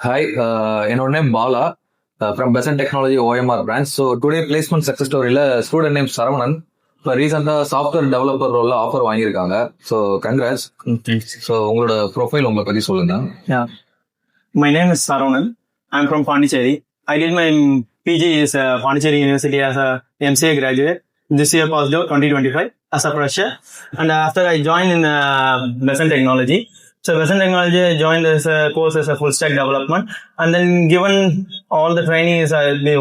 Hi, என்னோட name Bala from Besant technology OMR branch. So today placement success ஸ்டோரியில் student name Saravanan இப்போ ரீசெண்டாக சாஃப்ட்வேர் டெவலப்பர் ரோலில் ஆஃபர் வாங்கியிருக்காங்க. So congrats. ஸோ உங்களோட ப்ரொஃபைல் உங்களை பற்றி சொல்லுங்க. Yeah, my name is Saravanan. I'm from Pondicherry. I did my PG is Pondicherry University as a MCA graduate. This year passed out 2025 as a fresher. And after I joined in Besant Technology. So Besant Technology, I joined as a course as a full stack development. And then given all the training is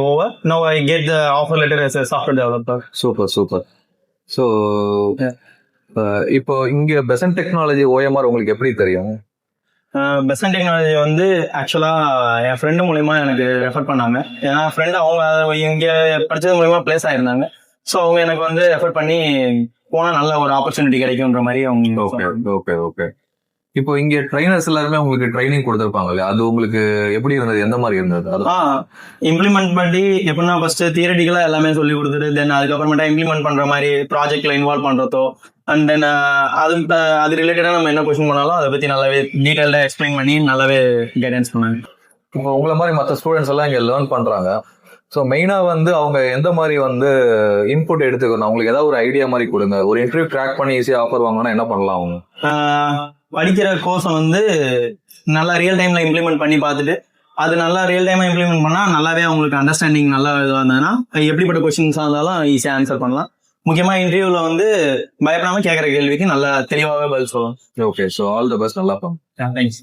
over, now I get the offer letter as a software developer. Super. So இப்போ இங்கே Besant technology OMR உங்களுக்கு எப்படி தெரியும்? Besant technology வந்து ஆக்சுவலா என் friend மூலியமா எனக்கு refer பண்ணாங்க. ஏன்னா ஃப்ரெண்டு அவங்க இங்க படிச்சது மூலியமா பிளேஸ் ஆயிருந்தாங்க. ஸோ அவங்க எனக்கு வந்து ரெஃபர் பண்ணி போனா நல்ல ஒரு ஆப்பர்ச்சுனிட்டி கிடைக்கும்ன்ற மாதிரி அவங்க. ஓகே. இப்போ இங்க ட்ரைனர்ஸ் எல்லாருமே உங்களுக்கு ட்ரைனிங் கொடுத்துருப்பாங்க இல்லையா? அது உங்களுக்கு எப்படி இருந்தது? எந்த மாதிரி இருந்தது? இம்ப்ளிமெண்ட் பண்ணி எப்படின்னா ஃபர்ஸ்ட் தியரட்டிக்கலா எல்லாமே சொல்லி கொடுத்துட்டு தென் அதுக்கப்புறமேட்டா இம்ப்ளிமெண்ட் பண்ற மாதிரி ப்ராஜெக்ட்ல இன்வால்வ் பண்றதோ அண்ட் தென் அது ரிலேட்டடா நம்ம என்ன கொஸ்டின் பண்ணாலும் அதை பத்தி நல்லாவே டீடைல்டா எக்ஸ்பிளைன் பண்ணி நல்லாவே கைடன்ஸ் பண்ணாங்க. இப்போ உங்களை மாதிரி மற்ற ஸ்டூடெண்ட்ஸ் எல்லாம் இங்க லேர்ன் பண்றாங்க. ஸோ மெயினா வந்து அவங்க எந்த மாதிரி வந்து இன்புட் எடுத்துக்கணும்? அவங்களுக்கு ஏதாவது ஒரு ஐடியா மாதிரி கொடுங்க. ஒரு இன்டர்வியூ ட்ராக் பண்ணி ஈஸியா ஆஃபர் வாங்கினா என்ன பண்ணலாம்? அவங்க படிக்கிற கோர்ஸை வந்து நல்லா ரியல் டைம்ல இம்ப்ளிமெண்ட் பண்ணி பார்த்துட்டு அது நல்லா ரியல் டைமா இம்ப்ளிமெண்ட் பண்ணா நல்லாவே அவங்களுக்கு அண்டர்ஸ்டாண்டிங் நல்லா இதுவாக இருந்ததுன்னா எப்படிப்பட்ட கொஸ்டின்ஸாக இருந்தாலும் ஈஸியாக ஆன்சர் பண்ணலாம். முக்கியமா இன்டர்வியூல வந்து பயப்படாம கேட்கற கேள்விக்கு நல்லா தெளிவாகவே பதில் சொல்லலாம். Okay, so all the best. நல்லா தேங்க்ஸ்.